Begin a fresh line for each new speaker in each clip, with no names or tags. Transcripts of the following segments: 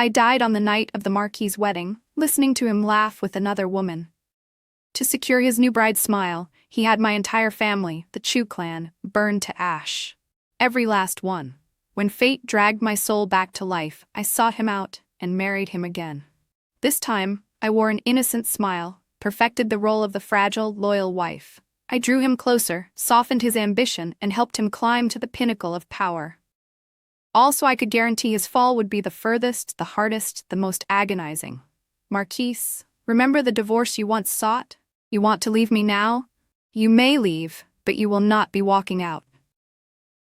I died on the night of the Marquis' wedding, listening to him laugh with another woman. To secure his new bride's smile, he had my entire family, the Chu clan, burned to ash. Every last one. When fate dragged my soul back to life, I sought him out and married him again. This time, I wore an innocent smile, perfected the role of the fragile, loyal wife. I drew him closer, softened his ambition, and helped him climb to the pinnacle of power. Also, I could guarantee his fall would be the furthest, the hardest, the most agonizing. Marquis, remember the divorce you once sought? You want to leave me now? You may leave, but you will not be walking out.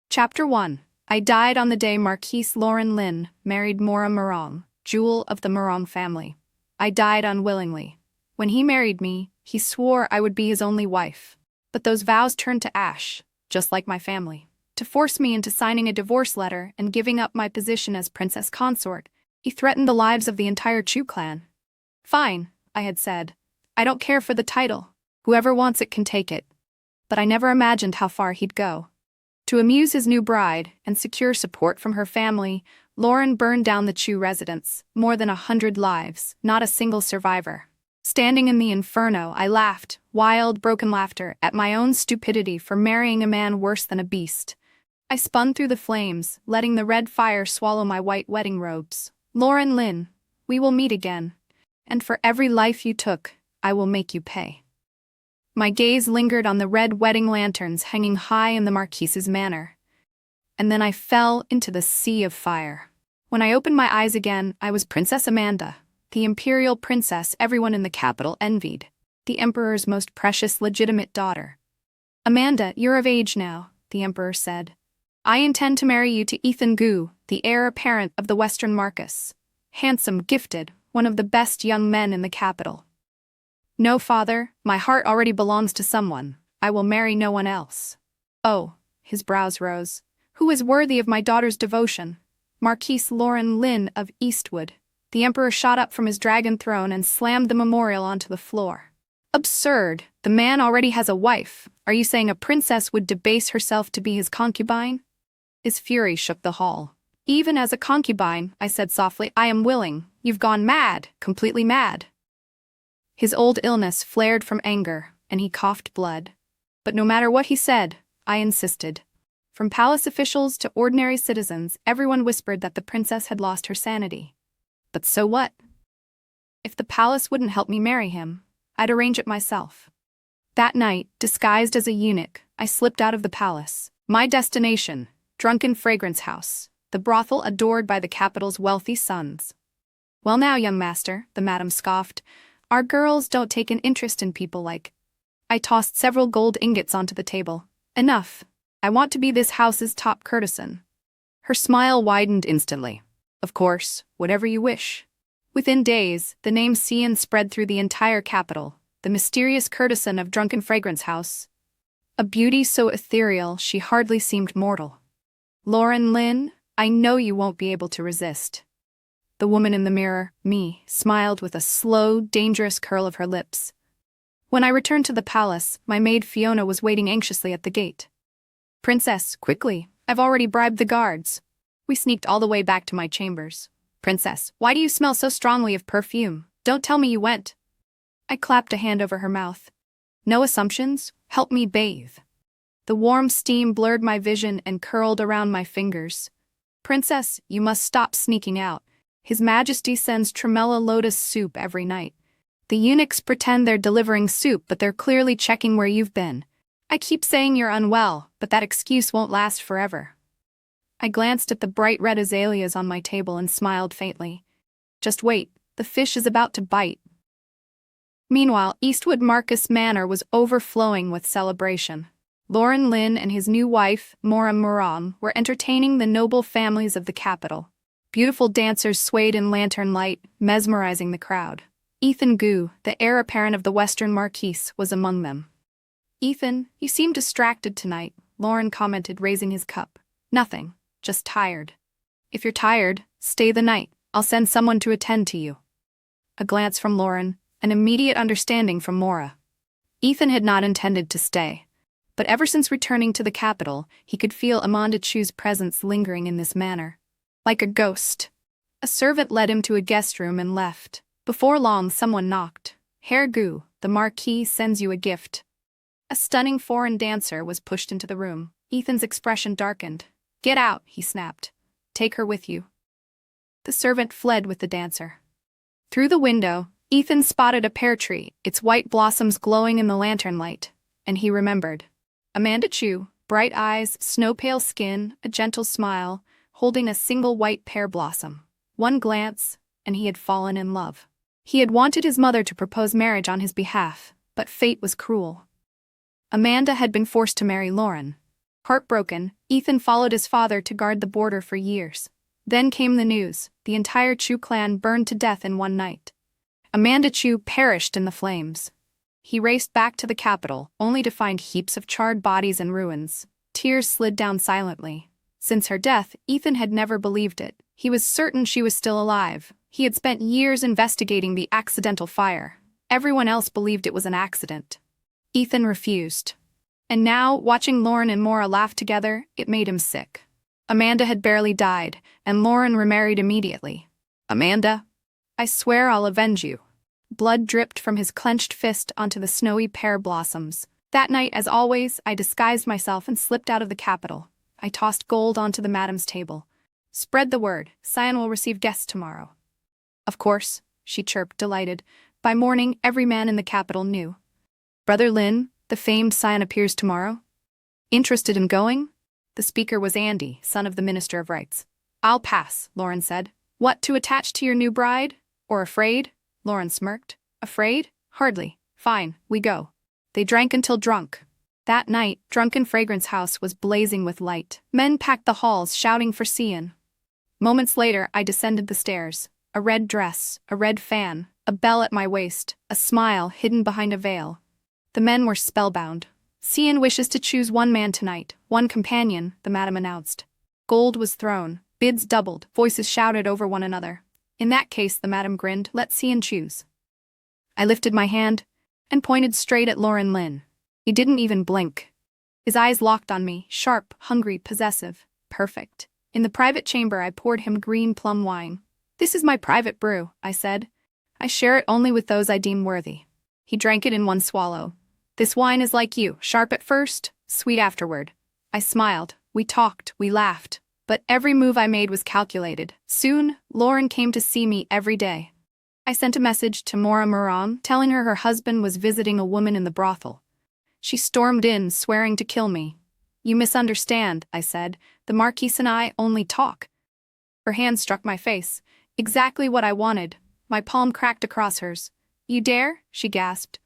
Chapter 1. I died on the day Marquis Lauren Lin married Mora Morong, jewel of the Morong family. I died unwillingly. When he married me, he swore I would be his only wife. But those vows turned to ash, just like my family. To force me into signing a divorce letter and giving up my position as princess consort, he threatened the lives of the entire Chu clan. Fine, I had said. I don't care for the title. Whoever wants it can take it. But I never imagined how far he'd go. To amuse his new bride and secure support from her family, Lauren burned down the Chu residence, more than 100 lives, not a single survivor. Standing in the inferno, I laughed, wild, broken laughter, at my own stupidity for marrying a man worse than a beast. I spun through the flames, letting the red fire swallow my white wedding robes. Lauren Lin, we will meet again. And for every life you took, I will make you pay. My gaze lingered on the red wedding lanterns hanging high in the Marquis's manor. And then I fell into the sea of fire. When I opened my eyes again, I was Princess Amanda, the imperial princess everyone in the capital envied, the emperor's most precious legitimate daughter. Amanda, you're of age now, the emperor said. I intend to marry you to Ethan Gu, the heir apparent of the Western Marquis. Handsome, gifted, one of the best young men in the capital. No, father, my heart already belongs to someone. I will marry no one else. Oh, his brows rose. Who is worthy of my daughter's devotion? Marquis Lauren Lin of Eastwood. The emperor shot up from his dragon throne and slammed the memorial onto the floor. Absurd! The man already has a wife. Are you saying a princess would debase herself to be his concubine? His fury shook the hall. Even as a concubine, I said softly, I am willing. You've gone mad, completely mad. His old illness flared from anger, and he coughed blood. But no matter what he said, I insisted. From palace officials to ordinary citizens, everyone whispered that the princess had lost her sanity. But so what? If the palace wouldn't help me marry him, I'd arrange it myself. That night, disguised as a eunuch, I slipped out of the palace. My destination, Drunken Fragrance House, the brothel adored by the capital's wealthy sons. Well now, young master, the madam scoffed, our girls don't take an interest in people like... I tossed several gold ingots onto the table. Enough. I want to be this house's top courtesan. Her smile widened instantly. Of course, whatever you wish. Within days, the name Cian spread through the entire capital, the mysterious courtesan of Drunken Fragrance House. A beauty so ethereal she hardly seemed mortal. Lauren Lin, I know you won't be able to resist. The woman in the mirror, me, smiled with a slow, dangerous curl of her lips. When I returned to the palace, my maid Fiona was waiting anxiously at the gate. Princess, quickly, I've already bribed the guards. We sneaked all the way back to my chambers. Princess, why do you smell so strongly of perfume? Don't tell me you went. I clapped a hand over her mouth. No assumptions, help me bathe. The warm steam blurred my vision and curled around my fingers. Princess, you must stop sneaking out. His Majesty sends tremella lotus soup every night. The eunuchs pretend they're delivering soup, but they're clearly checking where you've been. I keep saying you're unwell, but that excuse won't last forever. I glanced at the bright red azaleas on my table and smiled faintly. Just wait, the fish is about to bite. Meanwhile, Eastwood Marquis Manor was overflowing with celebration. Lauren Lin and his new wife, Mora Morong, were entertaining the noble families of the capital. Beautiful dancers swayed in lantern light, mesmerizing the crowd. Ethan Gu, the heir apparent of the Western Marquis, was among them. Ethan, you seem distracted tonight, Lauren commented, raising his cup. Nothing, just tired. If you're tired, stay the night. I'll send someone to attend to you. A glance from Lauren, an immediate understanding from Mora. Ethan had not intended to stay. But ever since returning to the capital, he could feel Amanda Chu's presence lingering in this manner. Like a ghost. A servant led him to a guest room and left. Before long, someone knocked. Herr Gu, the Marquis sends you a gift. A stunning foreign dancer was pushed into the room. Ethan's expression darkened. Get out, he snapped. Take her with you. The servant fled with the dancer. Through the window, Ethan spotted a pear tree, its white blossoms glowing in the lantern light, and he remembered. Amanda Chu, bright eyes, snow-pale skin, a gentle smile, holding a single white pear blossom. One glance, and he had fallen in love. He had wanted his mother to propose marriage on his behalf, but fate was cruel. Amanda had been forced to marry Lauren. Heartbroken, Ethan followed his father to guard the border for years. Then came the news: the entire Chu clan burned to death in one night. Amanda Chu perished in the flames. He raced back to the capital, only to find heaps of charred bodies and ruins. Tears slid down silently. Since her death, Ethan had never believed it. He was certain she was still alive. He had spent years investigating the accidental fire. Everyone else believed it was an accident. Ethan refused. And now, watching Lauren and Maura laugh together, it made him sick. Amanda had barely died, and Lauren remarried immediately. Amanda, I swear I'll avenge you. Blood dripped from his clenched fist onto the snowy pear blossoms. That night, as always, I disguised myself and slipped out of the capital. I tossed gold onto the madam's table. Spread the word, Cyan will receive guests tomorrow. Of course, she chirped, delighted. By morning, every man in the capital knew. Brother Lin, the famed Cyan appears tomorrow. Interested in going? The speaker was Andy, son of the Minister of Rights. I'll pass, Lauren said. What, to attach to your new bride? Or afraid? Lauren smirked. Afraid? Hardly. Fine, we go. They drank until drunk. That night, Drunken Fragrance House was blazing with light. Men packed the halls, shouting for Cyan. Moments later, I descended the stairs. A red dress, a red fan, a bell at my waist, a smile hidden behind a veil. The men were spellbound. Cyan wishes to choose one man tonight, one companion, the madam announced. Gold was thrown, bids doubled, voices shouted over one another. In that case, the madam grinned, let Cyan choose. I lifted my hand and pointed straight at Lauren Lin. He didn't even blink. His eyes locked on me, sharp, hungry, possessive. Perfect. In the private chamber, I poured him green plum wine. This is my private brew, I said. I share it only with those I deem worthy. He drank it in one swallow. This wine is like you, sharp at first, sweet afterward. I smiled. We talked, we laughed. But every move I made was calculated. Soon, Lauren came to see me every day. I sent a message to Maura Moran, telling her husband was visiting a woman in the brothel. She stormed in, swearing to kill me. You misunderstand, I said. The Marquis and I only talk. Her hand struck my face. Exactly what I wanted. My palm cracked across hers. You dare? She gasped.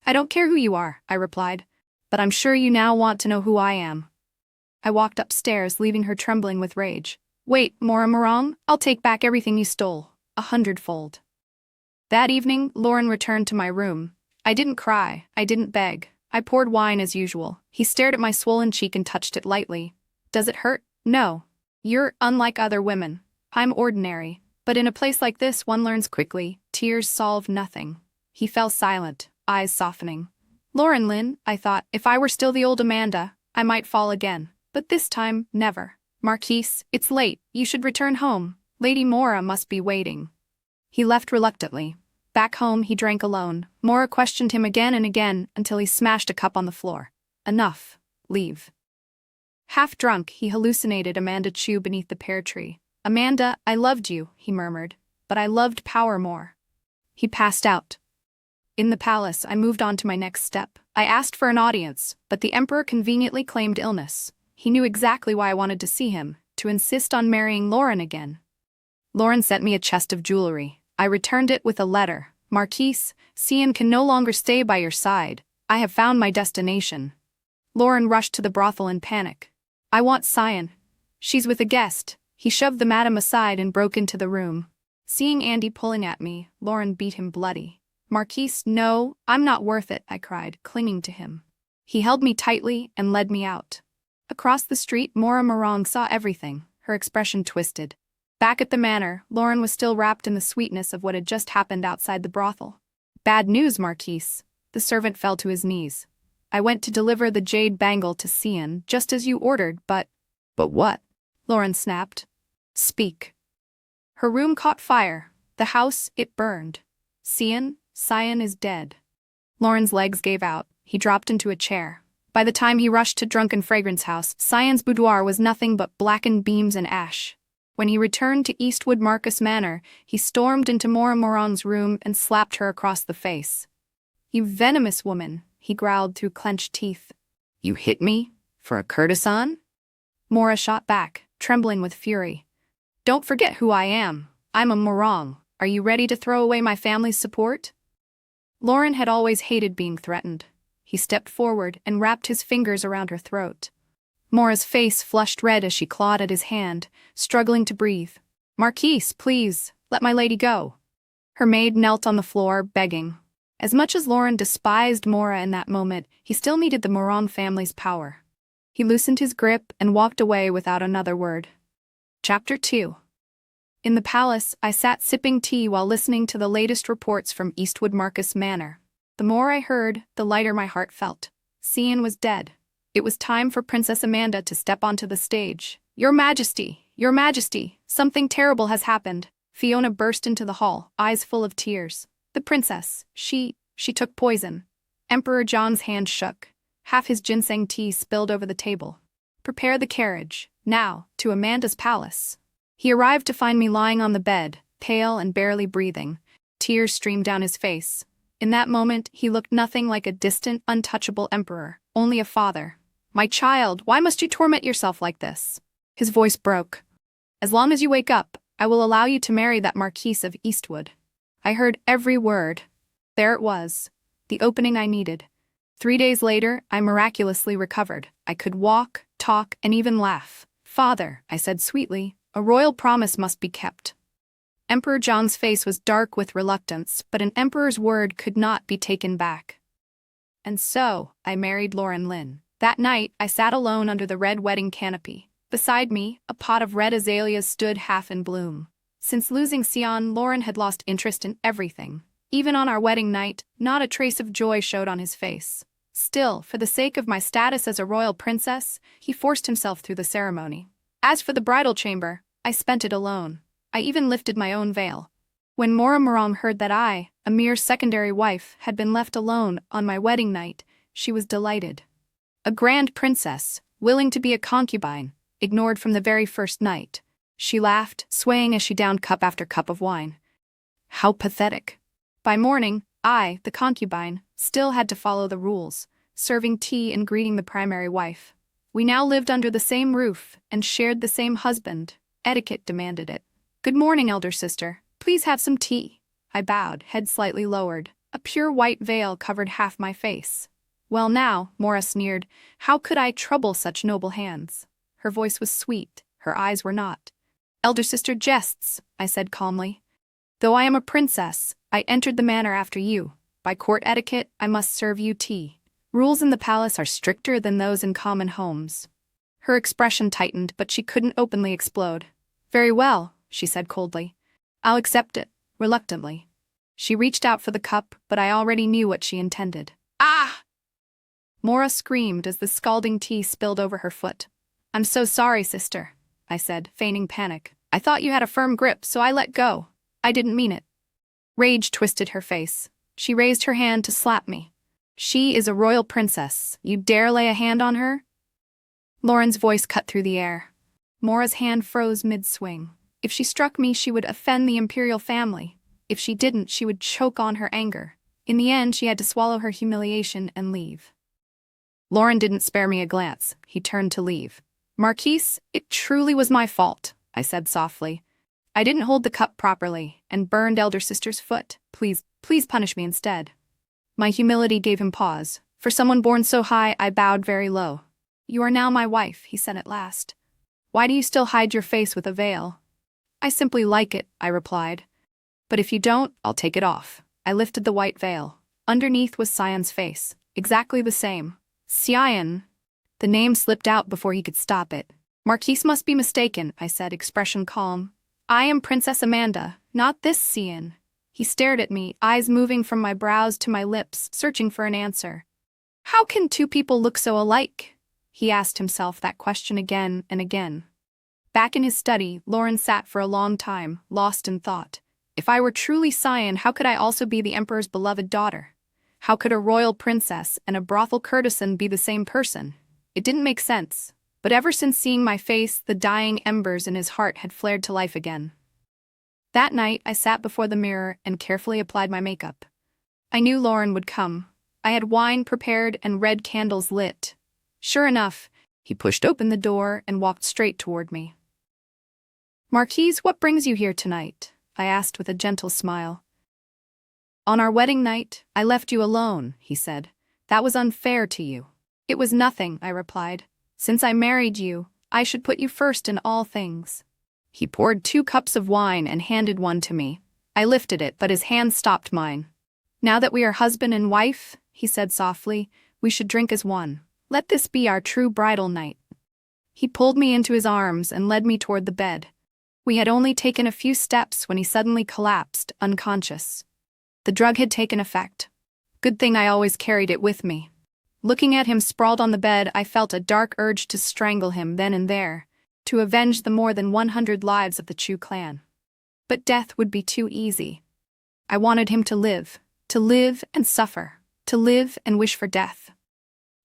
I don't care who you are, I replied. But I'm sure you now want to know who I am. I walked upstairs, leaving her trembling with rage. Wait, Maura Moran, I'll take back everything you stole, 100-fold. That evening, Lauren returned to my room. I didn't cry, I didn't beg. I poured wine as usual. He stared at my swollen cheek and touched it lightly. Does it hurt? No. You're unlike other women. I'm ordinary. But in a place like this, one learns quickly. Tears solve nothing. He fell silent, eyes softening. Lauren Lin, I thought, if I were still the old Amanda, I might fall again. But this time, never. Marquis, it's late. You should return home. Lady Maura must be waiting. He left reluctantly. Back home, he drank alone. Maura questioned him again and again until he smashed a cup on the floor. Enough. Leave. Half drunk, he hallucinated Amanda Chu beneath the pear tree. Amanda, I loved you, he murmured. But I loved power more. He passed out. In the palace, I moved on to my next step. I asked for an audience, but the emperor conveniently claimed illness. He knew exactly why I wanted to see him, to insist on marrying Lauren again. Lauren sent me a chest of jewelry. I returned it with a letter. Marquis, Cyan can no longer stay by your side. I have found my destination. Lauren rushed to the brothel in panic. I want Cyan. She's with a guest. He shoved the madam aside and broke into the room. Seeing Andy pulling at me, Lauren beat him bloody. Marquis, no, I'm not worth it, I cried, clinging to him. He held me tightly and led me out. Across the street, Maura Moran saw everything, her expression twisted. Back at the manor, Lauren was still wrapped in the sweetness of what had just happened outside the brothel. Bad news, Marquis. The servant fell to his knees. I went to deliver the jade bangle to Cyan, just as you ordered, but... But what? Lauren snapped. Speak. Her room caught fire. The house, it burned. Sion is dead. Lauren's legs gave out. He dropped into a chair. By the time he rushed to Drunken Fragrance House, Sion's boudoir was nothing but blackened beams and ash. When he returned to Eastwood Marcus Manor, he stormed into Mora Moran's room and slapped her across the face. "You venomous woman," he growled through clenched teeth. "You hit me? For a courtesan?" Mora shot back, trembling with fury. "Don't forget who I am. I'm a Morang. Are you ready to throw away my family's support?" Lauren had always hated being threatened. He stepped forward and wrapped his fingers around her throat. Mora's face flushed red as she clawed at his hand, struggling to breathe. "Marquis, please, let my lady go." Her maid knelt on the floor, begging. As much as Lauren despised Mora in that moment, he still needed the Moran family's power. He loosened his grip and walked away without another word. Chapter 2. In the palace, I sat sipping tea while listening to the latest reports from Eastwood Marcus Manor. The more I heard, the lighter my heart felt. Sion was dead. It was time for Princess Amanda to step onto the stage. Your Majesty, something terrible has happened." Fiona burst into the hall, eyes full of tears. "The princess, she took poison." Emperor John's hand shook. Half his ginseng tea spilled over the table. "Prepare the carriage, now, to Amanda's palace." He arrived to find me lying on the bed, pale and barely breathing. Tears streamed down his face. In that moment, he looked nothing like a distant, untouchable emperor, only a father. "My child, why must you torment yourself like this?" His voice broke. "As long as you wake up, I will allow you to marry that Marquis of Eastwood." I heard every word. There it was, the opening I needed. 3 days later, I miraculously recovered. I could walk, talk, and even laugh. "Father," I said sweetly, "a royal promise must be kept." Emperor John's face was dark with reluctance, but an emperor's word could not be taken back. And so, I married Lauren Lynn. That night, I sat alone under the red wedding canopy. Beside me, a pot of red azaleas stood half in bloom. Since losing Sion, Lauren had lost interest in everything. Even on our wedding night, not a trace of joy showed on his face. Still, for the sake of my status as a royal princess, he forced himself through the ceremony. As for the bridal chamber, I spent it alone. I even lifted my own veil. When Mora Morang heard that I, a mere secondary wife, had been left alone on my wedding night, she was delighted. A grand princess, willing to be a concubine, ignored from the very first night. She laughed, swaying as she downed cup after cup of wine. How pathetic. By morning, I, the concubine, still had to follow the rules, serving tea and greeting the primary wife. We now lived under the same roof and shared the same husband. Etiquette demanded it. "Good morning, elder sister. Please have some tea." I bowed, head slightly lowered. A pure white veil covered half my face. "Well now," Mora sneered, "how could I trouble such noble hands?" Her voice was sweet, her eyes were not. "Elder sister jests," I said calmly. "Though I am a princess, I entered the manor after you. By court etiquette, I must serve you tea. Rules in the palace are stricter than those in common homes." Her expression tightened, but she couldn't openly explode. "Very well," she said coldly. "I'll accept it," reluctantly. She reached out for the cup, but I already knew what she intended. "Ah!" Mora screamed as the scalding tea spilled over her foot. "I'm so sorry, sister," I said, feigning panic. "I thought you had a firm grip, so I let go. I didn't mean it." Rage twisted her face. She raised her hand to slap me. "She is a royal princess. You dare lay a hand on her?" Lauren's voice cut through the air. Mora's hand froze mid-swing. If she struck me, she would offend the imperial family. If she didn't, she would choke on her anger. In the end, she had to swallow her humiliation and leave. Lauren didn't spare me a glance. He turned to leave. "Marquis, it truly was my fault," I said softly. "I didn't hold the cup properly and burned elder sister's foot. Please punish me instead." My humility gave him pause. For someone born so high, I bowed very low. "You are now my wife," he said at last. "Why do you still hide your face with a veil?" "I simply like it," I replied. "But if you don't, I'll take it off." I lifted the white veil. Underneath was Sion's face, exactly the same. Sion. The name slipped out before he could stop it. "Marquis must be mistaken," I said, expression calm. "I am Princess Amanda, not this Sion." He stared at me, eyes moving from my brows to my lips, searching for an answer. "How can two people look so alike?" He asked himself that question again and again. Back in his study, Lauren sat for a long time, lost in thought. If I were truly Cyan, how could I also be the Emperor's beloved daughter? How could a royal princess and a brothel courtesan be the same person? It didn't make sense. But ever since seeing my face, the dying embers in his heart had flared to life again. That night, I sat before the mirror and carefully applied my makeup. I knew Lauren would come. I had wine prepared and red candles lit. Sure enough, he pushed open the door and walked straight toward me. "Marquis, what brings you here tonight?" I asked with a gentle smile. "On our wedding night, I left you alone," he said. "That was unfair to you." "It was nothing," I replied. "Since I married you, I should put you first in all things." He poured 2 cups of wine and handed one to me. I lifted it, but his hand stopped mine. "Now that we are husband and wife," he said softly, "we should drink as one. Let this be our true bridal night." He pulled me into his arms and led me toward the bed. We had only taken a few steps when he suddenly collapsed, unconscious. The drug had taken effect. Good thing I always carried it with me. Looking at him sprawled on the bed, I felt a dark urge to strangle him then and there, to avenge the more than 100 lives of the Chu clan. But death would be too easy. I wanted him to live and suffer, to live and wish for death.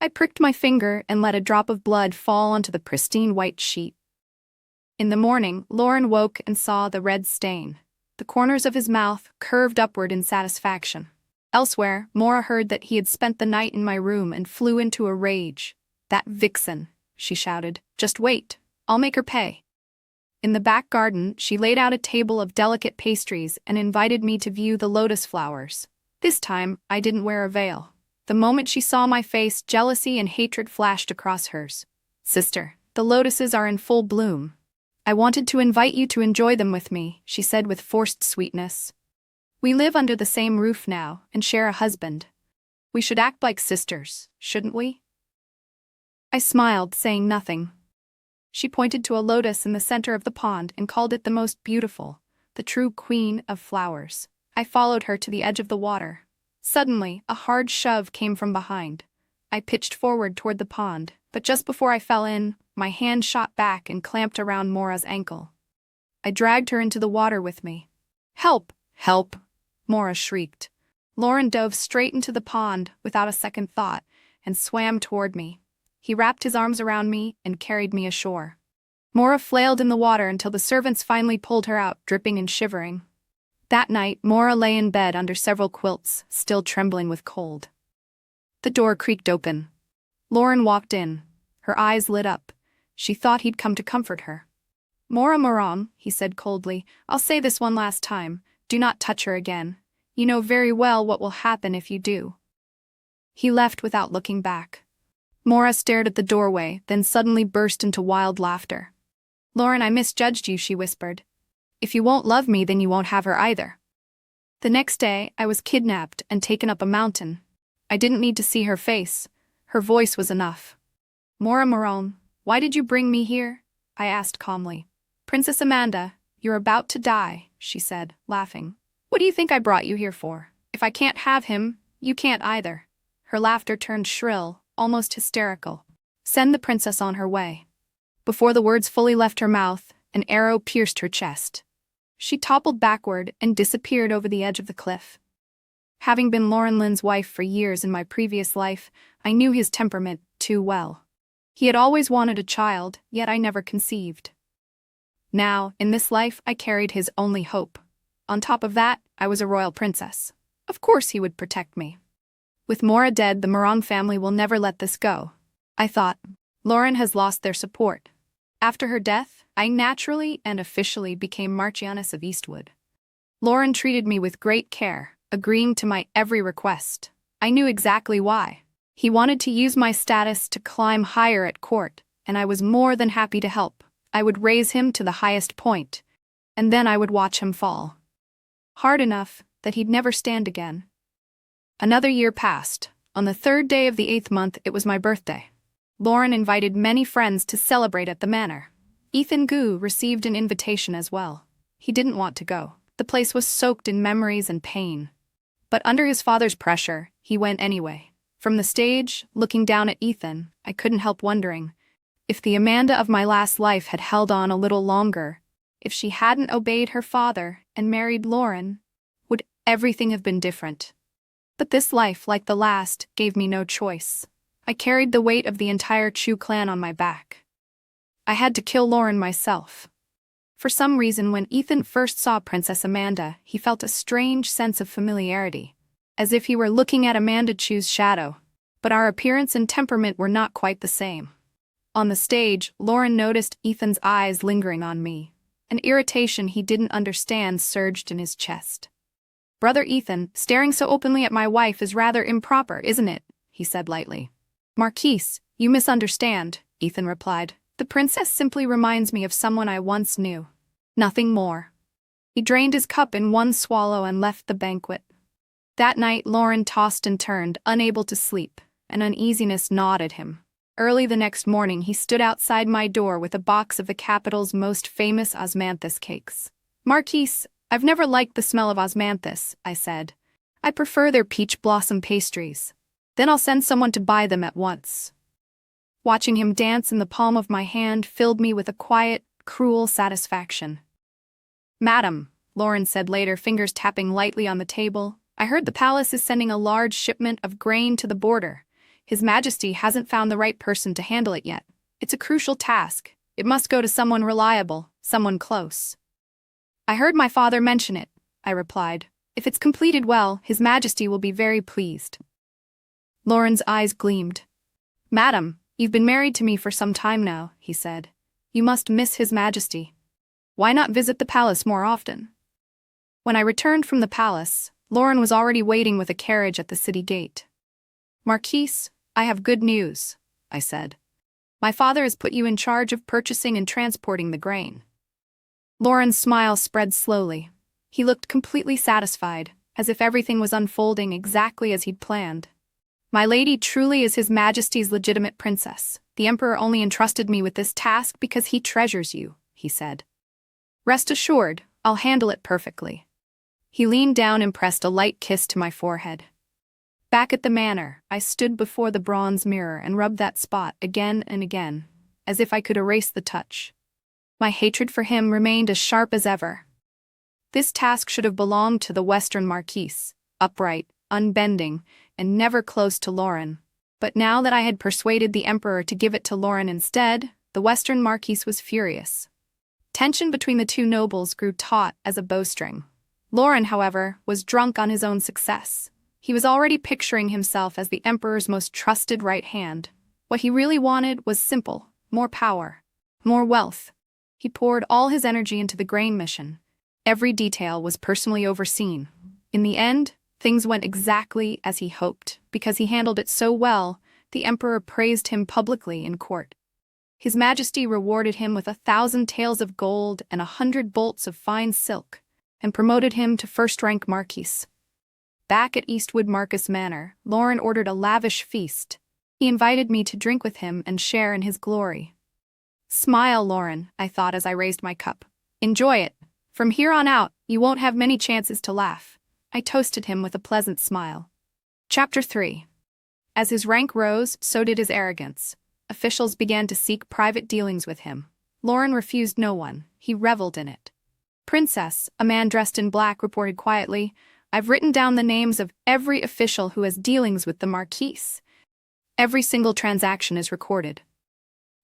I pricked my finger and let a drop of blood fall onto the pristine white sheet. In the morning, Lauren woke and saw the red stain. The corners of his mouth curved upward in satisfaction. Elsewhere, Mora heard that he had spent the night in my room and flew into a rage. "That vixen," she shouted. "Just wait. I'll make her pay." In the back garden, she laid out a table of delicate pastries and invited me to view the lotus flowers. This time, I didn't wear a veil. The moment she saw my face, jealousy and hatred flashed across hers. "Sister, the lotuses are in full bloom. I wanted to invite you to enjoy them with me," she said with forced sweetness. "We live under the same roof now and share a husband. We should act like sisters, shouldn't we?" I smiled, saying nothing. She pointed to a lotus in the center of the pond and called it the most beautiful, the true queen of flowers. I followed her to the edge of the water. Suddenly, a hard shove came from behind. I pitched forward toward the pond, but just before I fell in, my hand shot back and clamped around Mora's ankle. I dragged her into the water with me. "Help! Help!" Mora shrieked. Lauren dove straight into the pond without a second thought and swam toward me. He wrapped his arms around me and carried me ashore. Mora flailed in the water until the servants finally pulled her out, dripping and shivering. That night, Mora lay in bed under several quilts, still trembling with cold. The door creaked open. Lauren walked in. Her eyes lit up. She thought he'd come to comfort her. "Mora Morong," he said coldly, "I'll say this one last time. Do not touch her again. You know very well what will happen if you do." He left without looking back. Mora stared at the doorway, then suddenly burst into wild laughter. "Lauren, I misjudged you," she whispered. "If you won't love me, then you won't have her either." The next day, I was kidnapped and taken up a mountain. I didn't need to see her face. Her voice was enough. "Mora Morong, why did you bring me here?" I asked calmly. "Princess Amanda, you're about to die," she said, laughing. "What do you think I brought you here for? If I can't have him, you can't either." Her laughter turned shrill, almost hysterical. "Send the princess on her way." Before the words fully left her mouth, an arrow pierced her chest. She toppled backward and disappeared over the edge of the cliff. Having been Lauren Lin's wife for years in my previous life, I knew his temperament too well. He had always wanted a child, yet I never conceived. Now, in this life, I carried his only hope. On top of that, I was a royal princess. Of course he would protect me. With Mora dead, the Morong family will never let this go. I thought, Lauren has lost their support. After her death, I naturally and officially became Marchioness of Eastwood. Lauren treated me with great care, agreeing to my every request. I knew exactly why. He wanted to use my status to climb higher at court, and I was more than happy to help. I would raise him to the highest point, and then I would watch him fall. Hard enough that he'd never stand again. Another year passed. On the 3rd day of the 8th month, it was my birthday. Lauren invited many friends to celebrate at the manor. Ethan Gu received an invitation as well. He didn't want to go. The place was soaked in memories and pain. But under his father's pressure, he went anyway. From the stage, looking down at Ethan, I couldn't help wondering, If the Amanda of my last life had held on a little longer, if she hadn't obeyed her father and married Lauren, would everything have been different? But this life, like the last, gave me no choice. I carried the weight of the entire Chu clan on my back. I had to kill Lauren myself. For some reason, when Ethan first saw Princess Amanda, he felt a strange sense of familiarity, as if he were looking at Amanda Chu's shadow. But our appearance and temperament were not quite the same. On the stage, Lauren noticed Ethan's eyes lingering on me. An irritation he didn't understand surged in his chest. "Brother Ethan, staring so openly at my wife is rather improper, isn't it?" he said lightly. "Marquis, you misunderstand," Ethan replied. "The princess simply reminds me of someone I once knew. Nothing more." He drained his cup in one swallow and left the banquet. That night, Lauren tossed and turned, unable to sleep. An uneasiness gnawed at him. Early the next morning, he stood outside my door with a box of the capital's most famous osmanthus cakes. "Marquis, I've never liked the smell of osmanthus," I said. "I prefer their peach blossom pastries. Then I'll send someone to buy them at once." Watching him dance in the palm of my hand filled me with a quiet, cruel satisfaction. "Madam," Lauren said later, fingers tapping lightly on the table, "I heard the palace is sending a large shipment of grain to the border. His Majesty hasn't found the right person to handle it yet. It's a crucial task. It must go to someone reliable, someone close." "I heard my father mention it," I replied. "If it's completed well, His Majesty will be very pleased." Lauren's eyes gleamed. "Madam, you've been married to me for some time now," he said. "You must miss His Majesty. Why not visit the palace more often?" When I returned from the palace, Lauren was already waiting with a carriage at the city gate. "Marquis, I have good news," I said. "My father has put you in charge of purchasing and transporting the grain." Lauren's smile spread slowly. He looked completely satisfied, as if everything was unfolding exactly as he'd planned. "My lady truly is His Majesty's legitimate princess. The Emperor only entrusted me with this task because he treasures you," he said. "Rest assured, I'll handle it perfectly." He leaned down and pressed a light kiss to my forehead. Back at the manor, I stood before the bronze mirror and rubbed that spot again and again, as if I could erase the touch. My hatred for him remained as sharp as ever. This task should have belonged to the Western Marquis, upright, unbending, and never close to Lauren. But now that I had persuaded the Emperor to give it to Lauren instead, the Western Marquis was furious. Tension between the two nobles grew taut as a bowstring. Lauren, however, was drunk on his own success. He was already picturing himself as the Emperor's most trusted right hand. What he really wanted was simple: more power, more wealth. He poured all his energy into the grain mission. Every detail was personally overseen. In the end, things went exactly as he hoped. Because he handled it so well, the Emperor praised him publicly in court. His Majesty rewarded him with 1,000 taels of gold and 100 bolts of fine silk, and promoted him to first-rank Marquis. Back at Eastwood Marcus Manor, Lauren ordered a lavish feast. He invited me to drink with him and share in his glory. "Smile, Lauren," I thought as I raised my cup. "Enjoy it. From here on out, you won't have many chances to laugh." I toasted him with a pleasant smile. Chapter 3. As his rank rose, so did his arrogance. Officials began to seek private dealings with him. Lauren refused no one. He reveled in it. "Princess," a man dressed in black reported quietly, "I've written down the names of every official who has dealings with the Marquis. Every single transaction is recorded."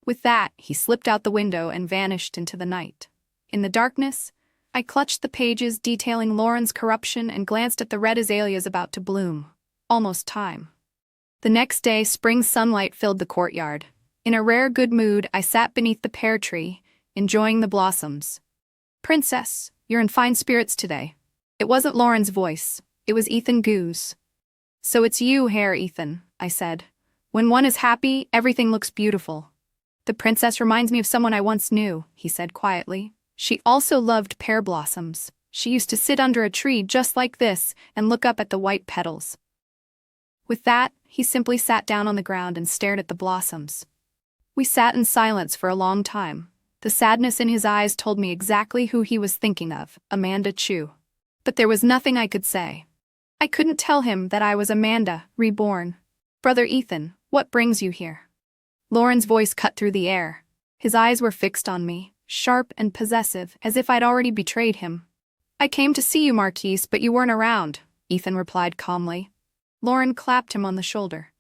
With that, he slipped out the window and vanished into the night. In the darkness, I clutched the pages detailing Lauren's corruption and glanced at the red azaleas about to bloom. Almost time. The next day, spring sunlight filled the courtyard. In a rare good mood, I sat beneath the pear tree, enjoying the blossoms. "Princess, you're in fine spirits today." It wasn't Lauren's voice. It was Ethan Goo's. "So it's you, Herr Ethan," I said. "When one is happy, everything looks beautiful." "The princess reminds me of someone I once knew," he said quietly. "She also loved pear blossoms. She used to sit under a tree just like this and look up at the white petals." With that, he simply sat down on the ground and stared at the blossoms. We sat in silence for a long time. The sadness in his eyes told me exactly who he was thinking of: Amanda Chu. But there was nothing I could say. I couldn't tell him that I was Amanda, reborn. "Brother Ethan, what brings you here?" Lauren's voice cut through the air. His eyes were fixed on me, sharp and possessive, as if I'd already betrayed him. "I came to see you, Marquis, but you weren't around," Ethan replied calmly. Lauren clapped him on the shoulder.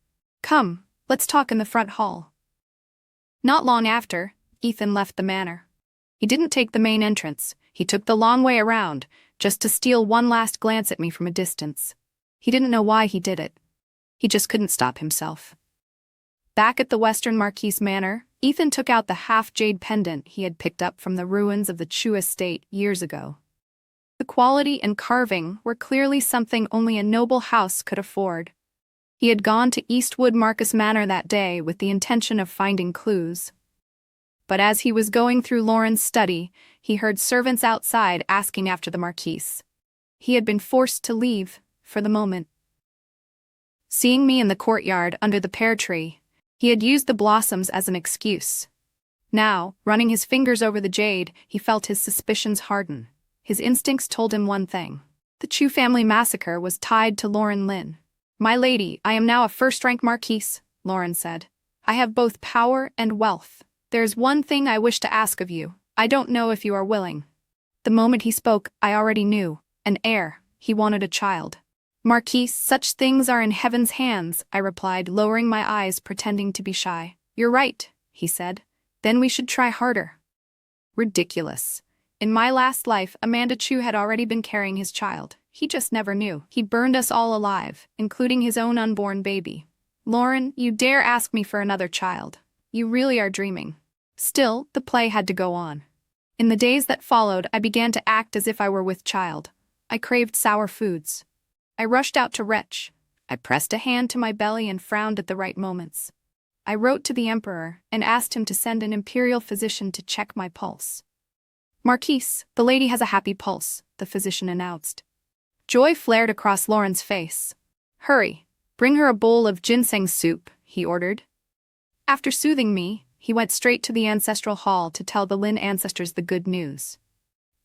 "Come, let's talk in the front hall." Not long after, Ethan left the manor. He didn't take the main entrance, he took the long way around, just to steal one last glance at me from a distance. He didn't know why he did it. He just couldn't stop himself. Back at the Western Marquis Manor, Ethan took out the half-jade pendant he had picked up from the ruins of the Chu estate years ago. The quality and carving were clearly something only a noble house could afford. He had gone to Eastwood Marquis Manor that day with the intention of finding clues. But as he was going through Lauren's study, he heard servants outside asking after the Marquis. He had been forced to leave, for the moment. Seeing me in the courtyard under the pear tree, he had used the blossoms as an excuse. Now, running his fingers over the jade, he felt his suspicions harden. His instincts told him one thing. The Chu family massacre was tied to Lauren Lin. "My lady, I am now a first-rank Marquis," Lauren said. "I have both power and wealth. There's one thing I wish to ask of you. I don't know if you are willing." The moment he spoke, I already knew. An heir. He wanted a child. "Marquis, such things are in heaven's hands," I replied, lowering my eyes, pretending to be shy. "You're right," he said. "Then we should try harder." Ridiculous. In my last life, Amanda Chu had already been carrying his child. He just never knew. He burned us all alive, including his own unborn baby. "Lauren, you dare ask me for another child. You really are dreaming." Still, the play had to go on. In the days that followed, I began to act as if I were with child. I craved sour foods. I rushed out to retch. I pressed a hand to my belly and frowned at the right moments. I wrote to the emperor and asked him to send an imperial physician to check my pulse. "Marquis, the lady has a happy pulse," the physician announced. Joy flared across Lauren's face. "Hurry, bring her a bowl of ginseng soup," he ordered. After soothing me, he went straight to the ancestral hall to tell the Lin ancestors the good news.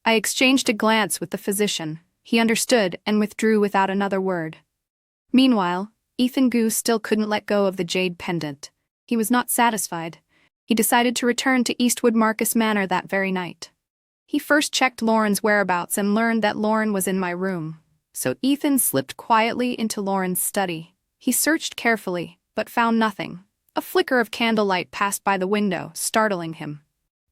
I exchanged a glance with the physician. He understood and withdrew without another word. Meanwhile, Ethan Gu still couldn't let go of the jade pendant. He was not satisfied. He decided to return to Eastwood Marquis Manor that very night. He first checked Lauren's whereabouts and learned that Lauren was in my room. So Ethan slipped quietly into Lauren's study. He searched carefully, but found nothing. A flicker of candlelight passed by the window, startling him.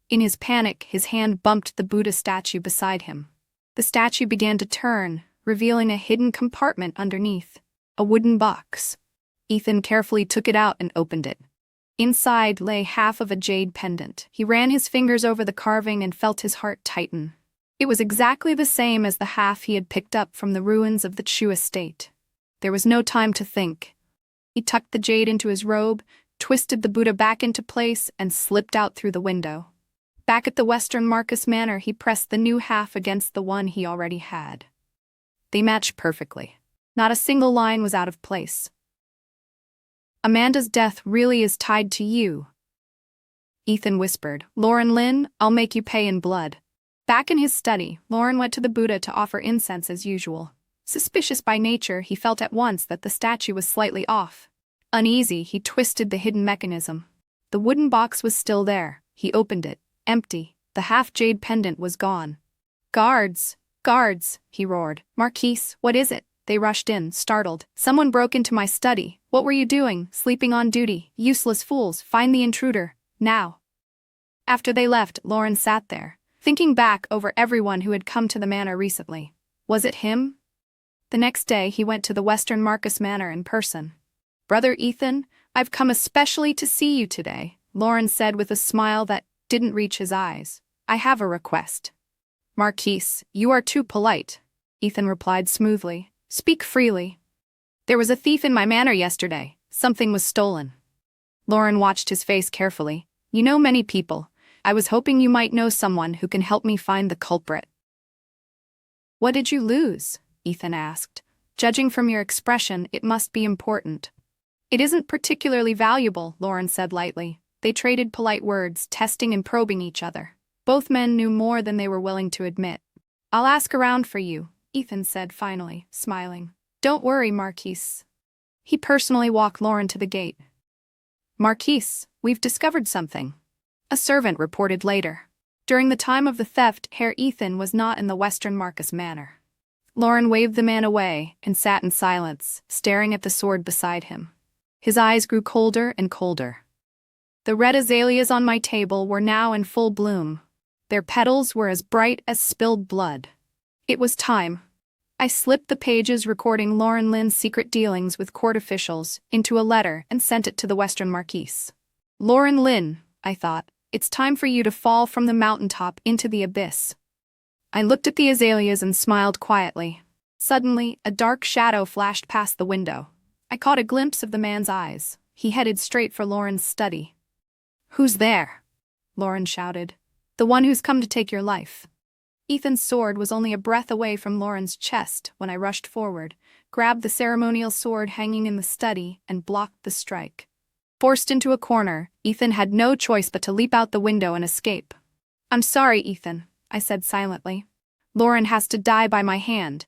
In his panic, his hand bumped the Buddha statue beside him. The statue began to turn, revealing a hidden compartment underneath. A wooden box. Ethan carefully took it out and opened it. Inside lay half of a jade pendant. He ran his fingers over the carving and felt his heart tighten. It was exactly the same as the half he had picked up from the ruins of the Chu estate. There was no time to think. He tucked the jade into his robe, twisted the Buddha back into place, and slipped out through the window. Back at the Western Marquis Manor, he pressed the new half against the one he already had. They matched perfectly. Not a single line was out of place. "Amanda's death really is tied to you," Ethan whispered. "Lauren Lin, I'll make you pay in blood." Back in his study, Lauren went to the Buddha to offer incense as usual. Suspicious by nature, he felt at once that the statue was slightly off. Uneasy, he twisted the hidden mechanism. The wooden box was still there. He opened it. Empty. The half-jade pendant was gone. "Guards! Guards!" he roared. "Marquis, what is it?" They rushed in, startled. "Someone broke into my study. What were you doing? Sleeping on duty? Useless fools, find the intruder, now." After they left, Lauren sat there, thinking back over everyone who had come to the manor recently. Was it him? The next day, he went to the Western Marquis Manor in person. "Brother Ethan, I've come especially to see you today," Lauren said with a smile that didn't reach his eyes. "I have a request." "Marquis, you are too polite," Ethan replied smoothly. "Speak freely." "There was a thief in my manor yesterday. Something was stolen." Lauren watched his face carefully. "You know many people. I was hoping you might know someone who can help me find the culprit." "What did you lose?" Ethan asked. "Judging from your expression, it must be important." "It isn't particularly valuable," Lauren said lightly. They traded polite words, testing and probing each other. Both men knew more than they were willing to admit. "I'll ask around for you," Ethan said finally, smiling. "Don't worry, Marquis." He personally walked Lauren to the gate. Marquis, we've discovered something. A servant reported later. During the time of the theft, Herr Ethan was not in the Western Marquis manor. Lauren waved the man away and sat in silence, staring at the sword beside him. His eyes grew colder and colder. The red azaleas on my table were now in full bloom. Their petals were as bright as spilled blood. It was time. I slipped the pages recording Lauren Lynn's secret dealings with court officials into a letter and sent it to the Western Marquis. Lauren Lynn, I thought, it's time for you to fall from the mountaintop into the abyss. I looked at the azaleas and smiled quietly. Suddenly, a dark shadow flashed past the window. I caught a glimpse of the man's eyes. He headed straight for Lauren's study. "Who's there?" Lauren shouted. "The one who's come to take your life." Ethan's sword was only a breath away from Lauren's chest when I rushed forward, grabbed the ceremonial sword hanging in the study, and blocked the strike. Forced into a corner, Ethan had no choice but to leap out the window and escape. "I'm sorry, Ethan," I said silently. "Lauren has to die by my hand.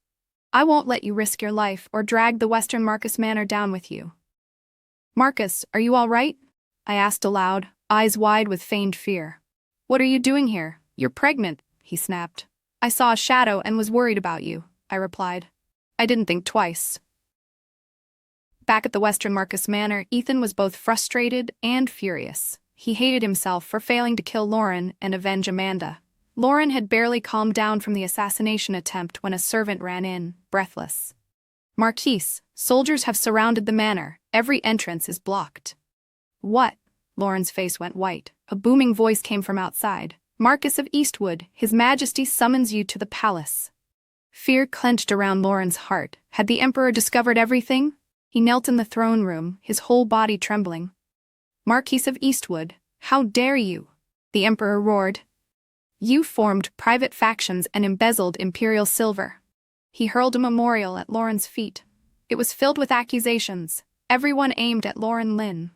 I won't let you risk your life or drag the Western Marquis Manor down with you." "Marcus, are you all right?" I asked aloud, eyes wide with feigned fear. "What are you doing here? You're pregnant," he snapped. "I saw a shadow and was worried about you," I replied. I didn't think twice. Back at the Western Marquis Manor, Ethan was both frustrated and furious. He hated himself for failing to kill Lauren and avenge Amanda. Lauren had barely calmed down from the assassination attempt when a servant ran in, breathless. "Marquis, soldiers have surrounded the manor. Every entrance is blocked." "What?" Lauren's face went white. A booming voice came from outside. "Marquis of Eastwood, His Majesty summons you to the palace." Fear clenched around Lauren's heart. Had the Emperor discovered everything? He knelt in the throne room, his whole body trembling. "Marquis of Eastwood, how dare you?" the Emperor roared. "You formed private factions and embezzled imperial silver." He hurled a memorial at Lauren's feet. It was filled with accusations, everyone aimed at Lauren Lynn.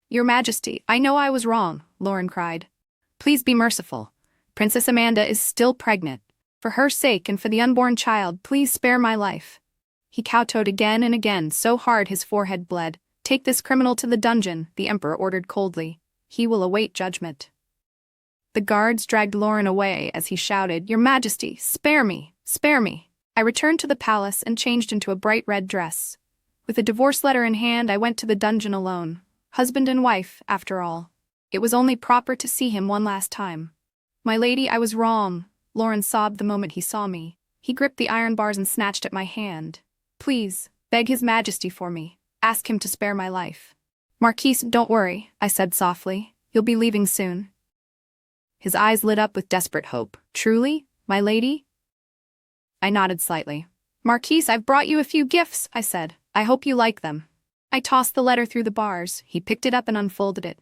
"Your Majesty, I know I was wrong," Lauren cried. "Please be merciful. Princess Amanda is still pregnant. For her sake and for the unborn child, please spare my life." He kowtowed again and again, so hard his forehead bled. "Take this criminal to the dungeon," the Emperor ordered coldly. "He will await judgment." The guards dragged Lauren away as he shouted, "Your Majesty, spare me, spare me." I returned to the palace and changed into a bright red dress. With a divorce letter in hand, I went to the dungeon alone. Husband and wife, after all. It was only proper to see him one last time. "My lady, I was wrong," Lauren sobbed the moment he saw me. He gripped the iron bars and snatched at my hand. "Please, beg His Majesty for me. Ask him to spare my life." "Marquis, don't worry," I said softly. "You'll be leaving soon." His eyes lit up with desperate hope. "Truly, my lady?" I nodded slightly. "Marquis, I've brought you a few gifts," I said. "I hope you like them." I tossed the letter through the bars. He picked it up and unfolded it.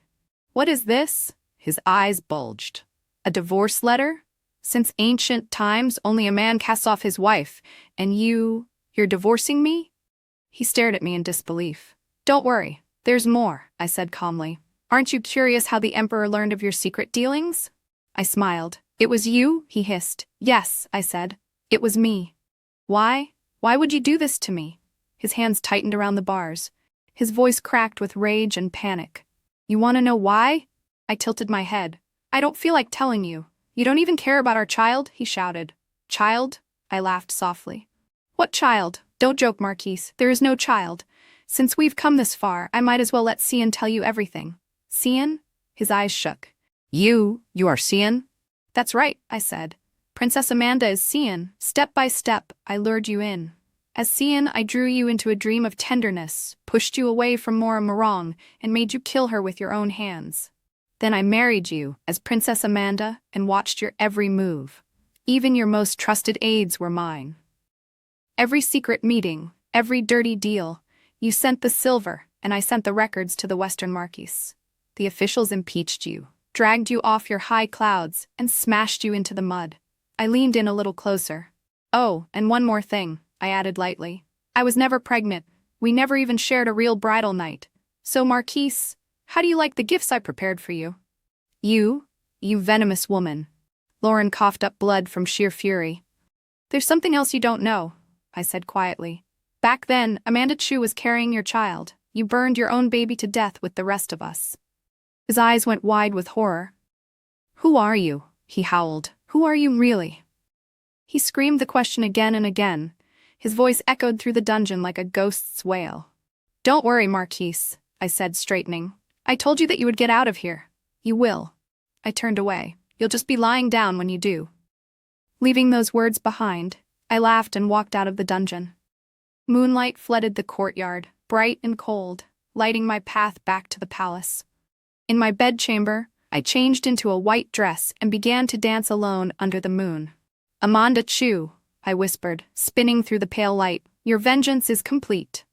"What is this?" His eyes bulged. "A divorce letter? Since ancient times, only a man casts off his wife, and you're divorcing me?" He stared at me in disbelief. "Don't worry, there's more," I said calmly. "Aren't you curious how the Emperor learned of your secret dealings?" I smiled. "It was you?" he hissed. "Yes," I said. "It was me." "Why? Why would you do this to me?" His hands tightened around the bars. His voice cracked with rage and panic. "You want to know why?" I tilted my head. "I don't feel like telling you. You don't even care about our child?" he shouted. "Child?" I laughed softly. "What child? Don't joke, Marquis. There is no child. Since we've come this far, I might as well let Cian tell you everything." "Cian?" His eyes shook. You are Cian?" "That's right," I said. "Princess Amanda is Cian. Step by step, I lured you in. As Cian, I drew you into a dream of tenderness, pushed you away from Mora Morong, and made you kill her with your own hands. Then I married you as Princess Amanda and watched your every move. Even your most trusted aides were mine. Every secret meeting, every dirty deal, you sent the silver, and I sent the records to the Western Marquis. The officials impeached you, dragged you off your high clouds, and smashed you into the mud." I leaned in a little closer. "Oh, and one more thing," I added lightly. "I was never pregnant. We never even shared a real bridal night. So, Marquis, how do you like the gifts I prepared for you?" You venomous woman." Lauren coughed up blood from sheer fury. "There's something else you don't know," I said quietly. "Back then, Amanda Chu was carrying your child. You burned your own baby to death with the rest of us." His eyes went wide with horror. "Who are you?" he howled. "Who are you really?" He screamed the question again and again. His voice echoed through the dungeon like a ghost's wail. "Don't worry, Marquis," I said, straightening. "I told you that you would get out of here. You will." I turned away. "You'll just be lying down when you do." Leaving those words behind, I laughed and walked out of the dungeon. Moonlight flooded the courtyard, bright and cold, lighting my path back to the palace. In my bedchamber, I changed into a white dress and began to dance alone under the moon. "Amanda Chu," I whispered, spinning through the pale light, "your vengeance is complete."